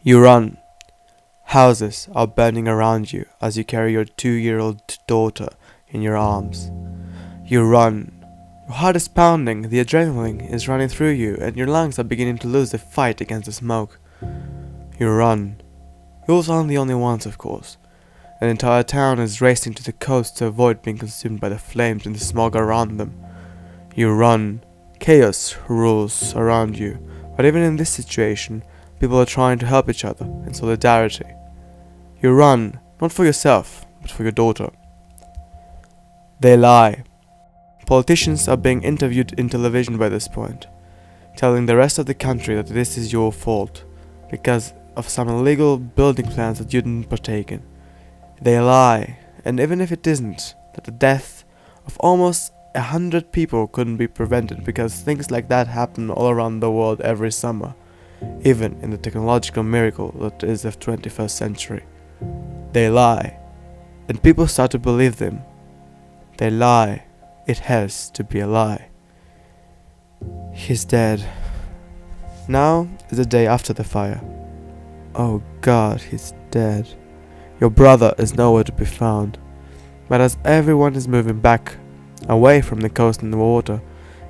You run. Houses are burning around you as you carry your 2-year-old daughter in your arms. You run. Your heart is pounding, the adrenaline is running through you, and your lungs are beginning to lose the fight against the smoke. You run. Yours aren't the only ones, of course. An entire town is racing to the coast to avoid being consumed by the flames and the smog around them. You run. Chaos rules around you, but even in this situation, people are trying to help each other in solidarity. You run, not for yourself, but for your daughter. They lie. Politicians are being interviewed in television by this point, telling the rest of the country that this is your fault, because of some illegal building plans that you didn't partake in. They lie, and even if it isn't, that the death of almost 100 people couldn't be prevented because things like that happen all around the world every summer, even in the technological miracle that is the 21st century. They lie, and people start to believe them. They lie. It has to be a lie. He's dead. Now is the day after the fire. Oh God, he's dead. Your brother is nowhere to be found. But as everyone is moving back, away from the coast and the water,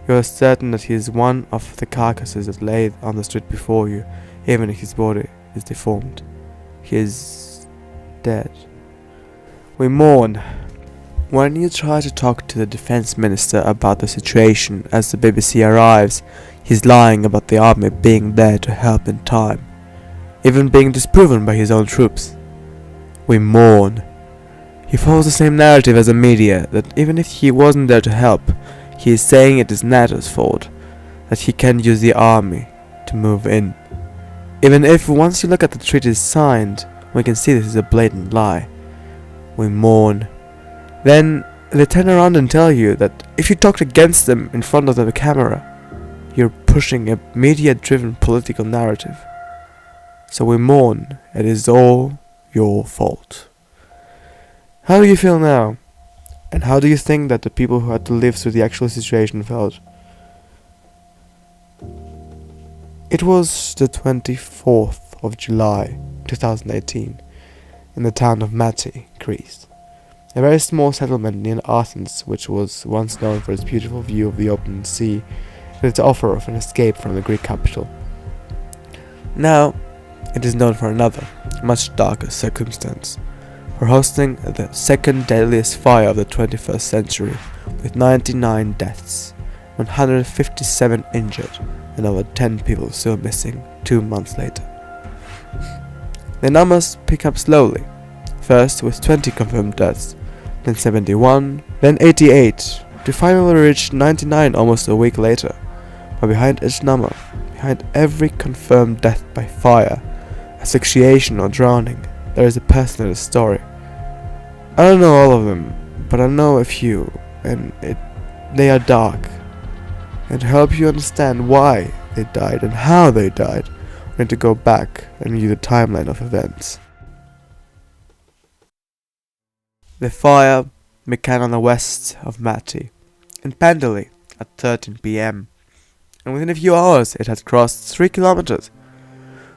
you are certain that he is one of the carcasses that lay on the street before you, even if his body is deformed. He is dead. We mourn. When you try to talk to the defense minister about the situation as the BBC arrives, he's lying about the army being there to help in time, even being disproven by his own troops. We mourn. He follows the same narrative as the media, that even if he wasn't there to help, he is saying it is NATO's fault, that he can use the army to move in. Even if once you look at the treaties signed, we can see this is a blatant lie. We mourn. Then they turn around and tell you that if you talked against them in front of the camera, you're pushing a media-driven political narrative. So we mourn. It is all your fault. How do you feel now? And how do you think that the people who had to live through the actual situation felt? It was the 24th of July 2018 in the town of Mati, Greece. A very small settlement near Athens, which was once known for its beautiful view of the open sea and its offer of an escape from the Greek capital. Now, it is known for another, much darker circumstance, for hosting the second deadliest fire of the 21st century, with 99 deaths, 157 injured, and over 10 people still missing 2 months later. The numbers pick up slowly, first with 20 confirmed deaths, then 71, then 88, to finally reach 99 almost a week later. But behind each number, behind every confirmed death by fire, asphyxiation or drowning, there is a personal story. I don't know all of them, but I know a few, and they are dark. And to help you understand why they died and how they died, we need to go back and view the timeline of events. The fire began on the west of Mati, in Pandali, at 13 p.m. and within a few hours it had crossed 3 kilometers,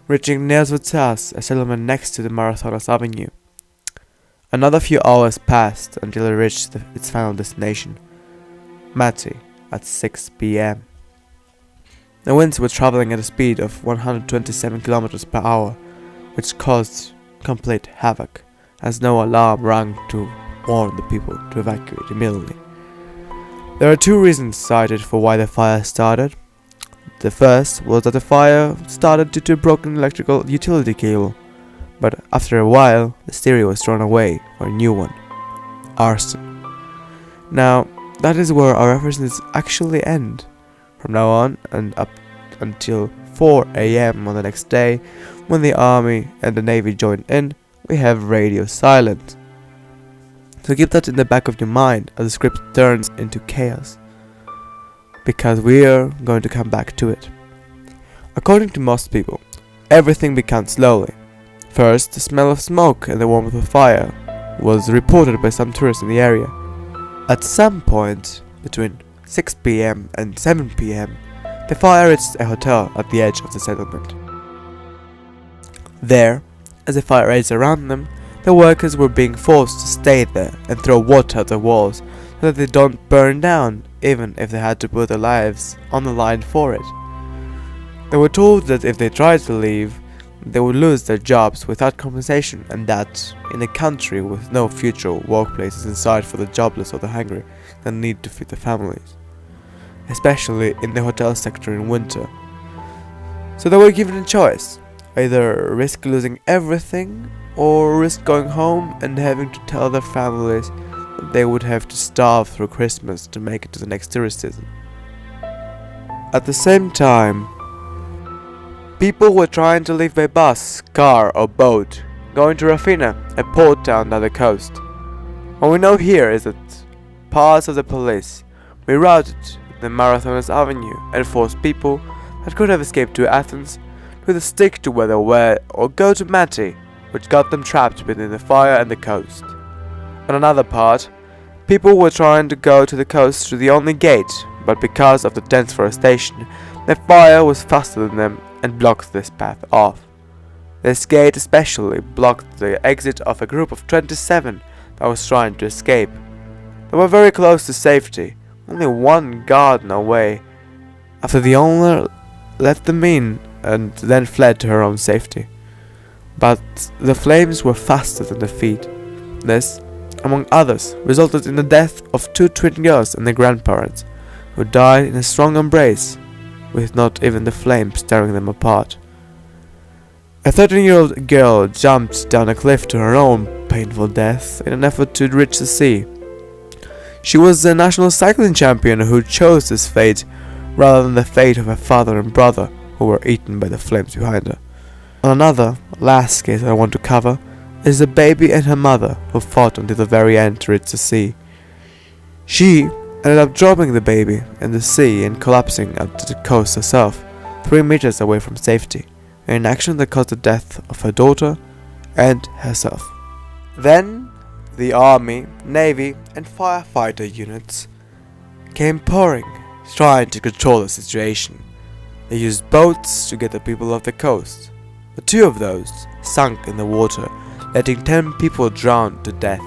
reaching Neosvutsas, a settlement next to the Marathonos Avenue. Another few hours passed until it reached its final destination, Mati, at 6 p.m. The winds were traveling at a speed of 127 kilometers per hour, which caused complete havoc, as no alarm rang to warn the people to evacuate immediately. There are 2 reasons cited for why the fire started. The first was that the fire started due to a broken electrical utility cable, but after a while the stereo was thrown away for a new one. Arson. Now, that is where our references actually end. From now on and up until 4 a.m. on the next day, when the army and the navy join in, we have radio silence. So keep that in the back of your mind as the script turns into chaos, because we are going to come back to it. According to most people, everything began slowly. First, the smell of smoke and the warmth of fire was reported by some tourists in the area. At some point between 6 p.m. and 7 p.m, the fire reached a hotel at the edge of the settlement. There, as the fire raged around them, the workers were being forced to stay there and throw water at the walls so that they don't burn down, even if they had to put their lives on the line for it. They were told that if they tried to leave, they would lose their jobs without compensation, and that, in a country with no future workplaces in sight for the jobless or the hungry that need to feed their families, especially in the hotel sector in winter. So they were given a choice: either risk losing everything or risk going home and having to tell their families that they would have to starve through Christmas to make it to the next tourist season. At the same time, people were trying to leave by bus, car or boat, going to Rafina, a port town down the coast. What we know here is that parts of the police rerouted the Marathoners Avenue and forced people that could have escaped to Athens to either stick to where they were or go to Mati, which got them trapped between the fire and the coast. On another part, people were trying to go to the coast through the only gate, but because of the dense forestation, the fire was faster than them and blocked this path off. This gate especially blocked the exit of a group of 27 that was trying to escape. They were very close to safety, only one garden away, after the owner let them in and then fled to her own safety. But the flames were faster than the feet. This, among others, resulted in the death of 2 twin girls and their grandparents, who died in a strong embrace, with not even the flames tearing them apart. A 13-year-old girl jumped down a cliff to her own painful death in an effort to reach the sea. She was a national cycling champion who chose this fate rather than the fate of her father and brother, who were eaten by the flames behind her. Another, last case I want to cover is the baby and her mother who fought until the very end to reach the sea. She ended up dropping the baby in the sea and collapsing at the coast herself, 3 meters away from safety, an action that caused the death of her daughter and herself. Then, the army, navy and firefighter units came pouring, trying to control the situation. They used boats to get the people off the coast, but 2 of those sunk in the water, letting 10 people drown to death.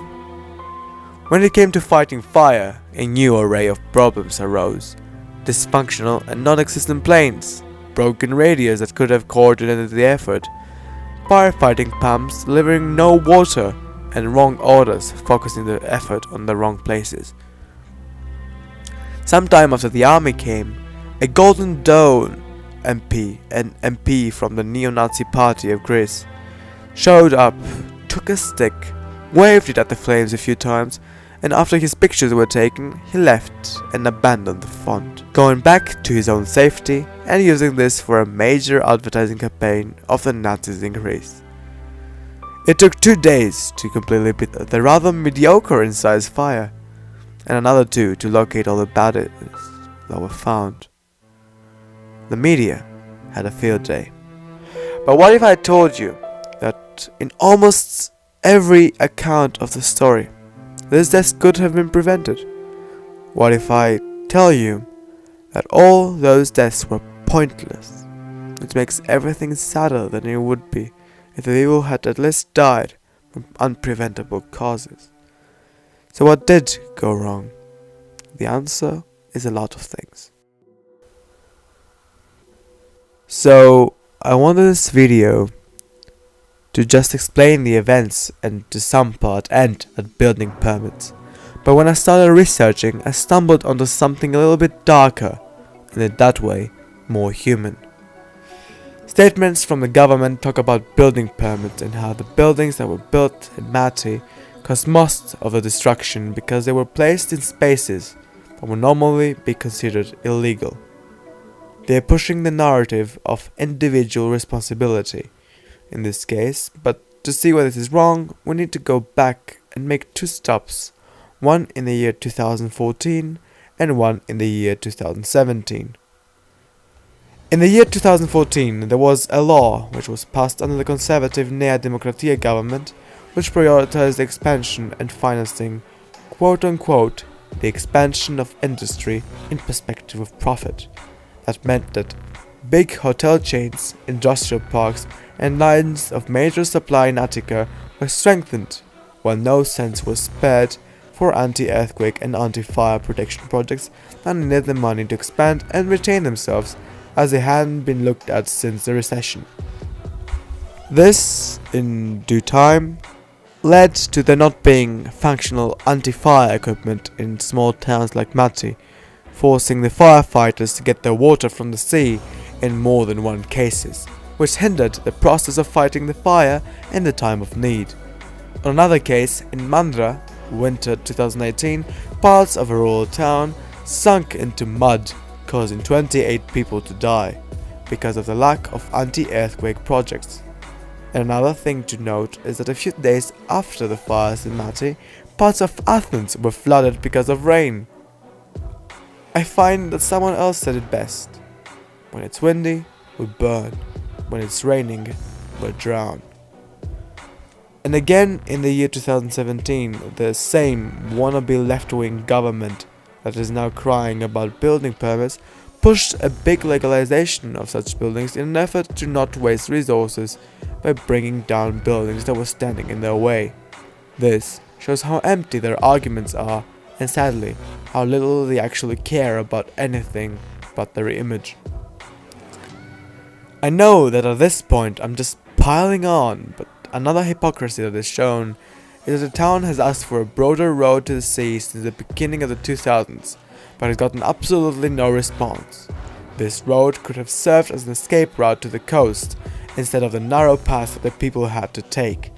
When it came to fighting fire, a new array of problems arose: dysfunctional and non-existent planes, broken radios that could have coordinated the effort, firefighting pumps delivering no water, and wrong orders focusing the effort on the wrong places. Sometime after the army came, a Golden Dawn MP, an MP from the neo-Nazi party of Greece, showed up, took a stick, waved it at the flames a few times, and after his pictures were taken, he left and abandoned the front, going back to his own safety and using this for a major advertising campaign of the Nazis in Greece. It took 2 days to completely beat the rather mediocre in size fire, and another 2 to locate all the bodies that were found. The media had a field day. But what if I told you that in almost every account of the story, this death could have been prevented? What if I tell you that all those deaths were pointless, which makes everything sadder than it would be if the people had at least died from unpreventable causes? So what did go wrong? The answer is a lot of things. So I wanted this video to just explain the events and to some part end at building permits. But when I started researching, I stumbled onto something a little bit darker and in that way more human. Statements from the government talk about building permits and how the buildings that were built in Mati caused most of the destruction because they were placed in spaces that would normally be considered illegal. They are pushing the narrative of individual responsibility in this case, but to see why this is wrong, we need to go back and make 2 stops, one in the year 2014 and one in the year 2017. In the year 2014, there was a law which was passed under the conservative Nea Demokratia government, which prioritized the expansion and financing, quote-unquote, the expansion of industry in perspective of profit. That meant that Big hotel chains, industrial parks, and lines of major supply in Attica were strengthened, while no cent was spared for anti-earthquake and anti-fire protection projects that needed the money to expand and retain themselves, as they hadn't been looked at since the recession. This, in due time, led to there not being functional anti-fire equipment in small towns like Mati, forcing the firefighters to get their water from the sea in more than one cases, which hindered the process of fighting the fire in the time of need. On another case, in Mandra, winter 2018, parts of a rural town sunk into mud, causing 28 people to die because of the lack of anti-earthquake projects. And another thing to note is that a few days after the fires in Mati, parts of Athens were flooded because of rain. I find that someone else said it best: when it's windy, we burn; when it's raining, we drown. And again, in the year 2017, the same wannabe left-wing government that is now crying about building permits pushed a big legalization of such buildings in an effort to not waste resources by bringing down buildings that were standing in their way. This shows how empty their arguments are, and sadly, how little they actually care about anything but their image. I know that at this point I'm just piling on, but another hypocrisy that is shown is that the town has asked for a broader road to the sea since the beginning of the 2000s, but has gotten absolutely no response. This road could have served as an escape route to the coast, instead of the narrow path that the people had to take.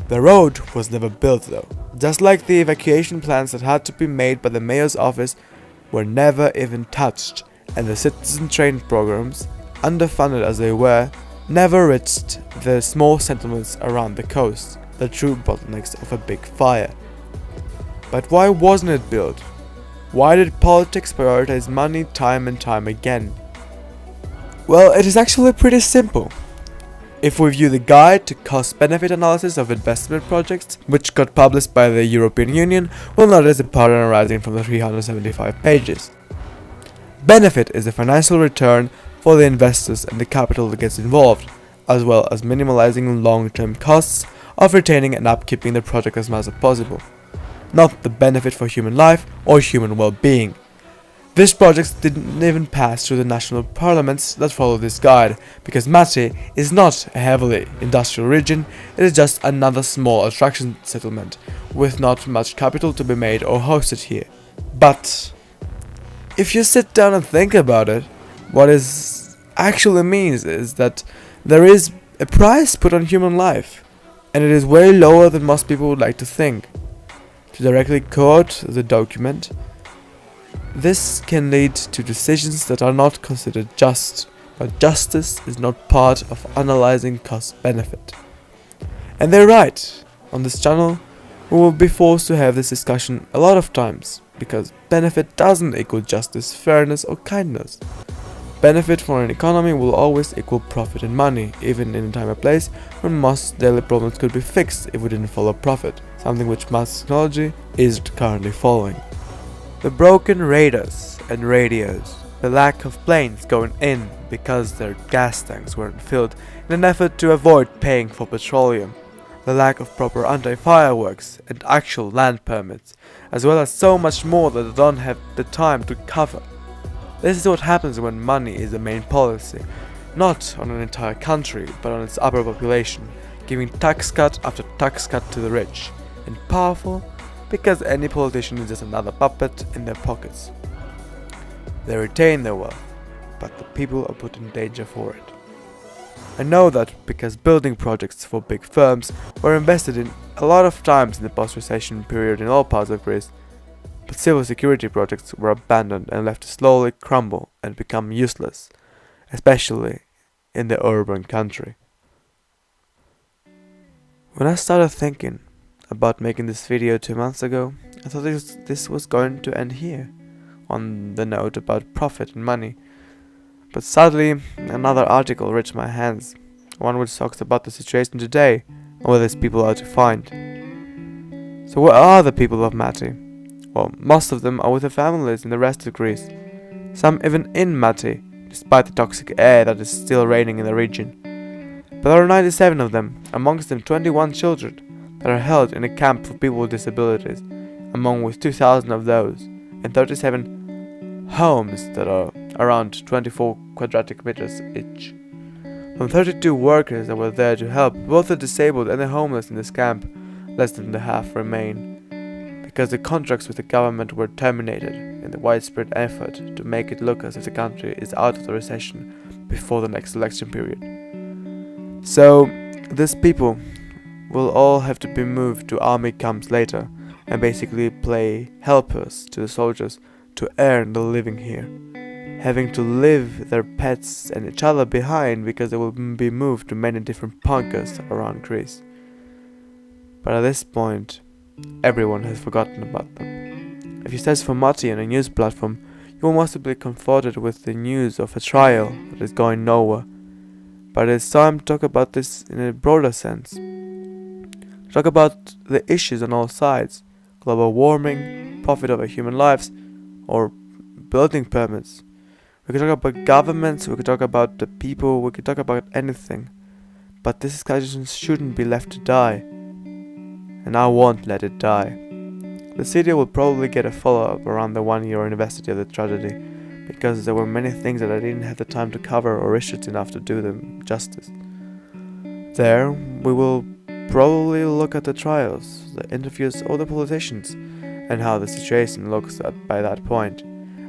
The road was never built though, just like the evacuation plans that had to be made by the mayor's office were never even touched, and the citizen train programs, underfunded as they were, never reached the small settlements around the coast, the true bottlenecks of a big fire. But why wasn't it built? Why did politics prioritize money time and time again? Well, it is actually pretty simple. If we view the guide to cost-benefit analysis of investment projects, which got published by the European Union, we'll notice a pattern arising from the 375 pages. Benefit is the financial return for the investors and the capital that gets involved, as well as minimalizing long-term costs of retaining and upkeeping the project as much as possible, not the benefit for human life or human well-being. These projects didn't even pass through the national parliaments that followed this guide, because Mati is not a heavily industrial region, it is just another small attraction settlement, with not much capital to be made or hosted here. But if you sit down and think about it, what it actually means is that there is a price put on human life, and it is way lower than most people would like to think. To directly quote the document, this can lead to decisions that are not considered just, but justice is not part of analyzing cost-benefit. And they're right. On this channel, we will be forced to have this discussion a lot of times, because benefit doesn't equal justice, fairness, or kindness. Benefit for an economy will always equal profit and money, even in a time and place when most daily problems could be fixed if we didn't follow profit, something which mass technology is currently following. The broken radars and radios, the lack of planes going in because their gas tanks weren't filled in an effort to avoid paying for petroleum, the lack of proper anti-fireworks and actual land permits, as well as so much more that they don't have the time to cover. This is what happens when money is the main policy, not on an entire country, but on its upper population, giving tax cut after tax cut to the rich and powerful, because any politician is just another puppet in their pockets. They retain their wealth, but the people are put in danger for it. I know that because building projects for big firms were invested in a lot of times in the post-recession period in all parts of Greece, but civil security projects were abandoned and left to slowly crumble and become useless, especially in the urban country. When I started thinking about making this video 2 months ago, I thought this was going to end here, on the note about profit and money. But sadly, another article reached my hands, one which talks about the situation today and where these people are to find. So where are the people of Mati? Well, most of them are with their families in the rest of Greece, some even in Mati, despite the toxic air that is still reigning in the region. But there are 97 of them, amongst them 21 children, that are held in a camp for people with disabilities, among with 2,000 of those, and 37 homes that are around 24 quadratic meters each. From 32 workers that were there to help both the disabled and the homeless in this camp, less than the half remain, because the contracts with the government were terminated in the widespread effort to make it look as if the country is out of the recession before the next election period. So, these people will all have to be moved to army camps later and basically play helpers to the soldiers to earn the living here, having to leave their pets and each other behind because they will be moved to many different bunkers around Greece. But at this point, everyone has forgotten about them. If you search for Mati on a news platform, you will mostly be confronted with the news of a trial that is going nowhere. But it's time to talk about this in a broader sense. Talk about the issues on all sides: global warming, profit over human lives, or building permits. We could talk about governments, we could talk about the people, we could talk about anything. But this discussion shouldn't be left to die. And I won't let it die. The city will probably get a follow-up around the 1-year anniversary of the tragedy, because there were many things that I didn't have the time to cover or issues enough to do them justice. There, we will probably look at the trials, the interviews of the politicians, and how the situation looks by that point,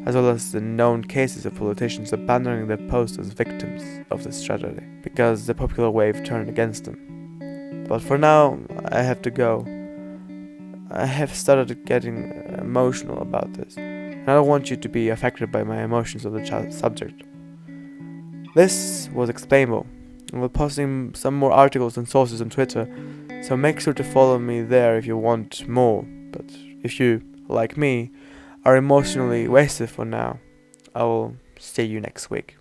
as well as the known cases of politicians abandoning their posts as victims of this tragedy, because the popular wave turned against them. But for now, I have to go. I have started getting emotional about this, and I don't want you to be affected by my emotions of the subject. This was Explainball. I will be posting some more articles and sources on Twitter, so make sure to follow me there if you want more. But if you, like me, are emotionally wasted for now, I will see you next week.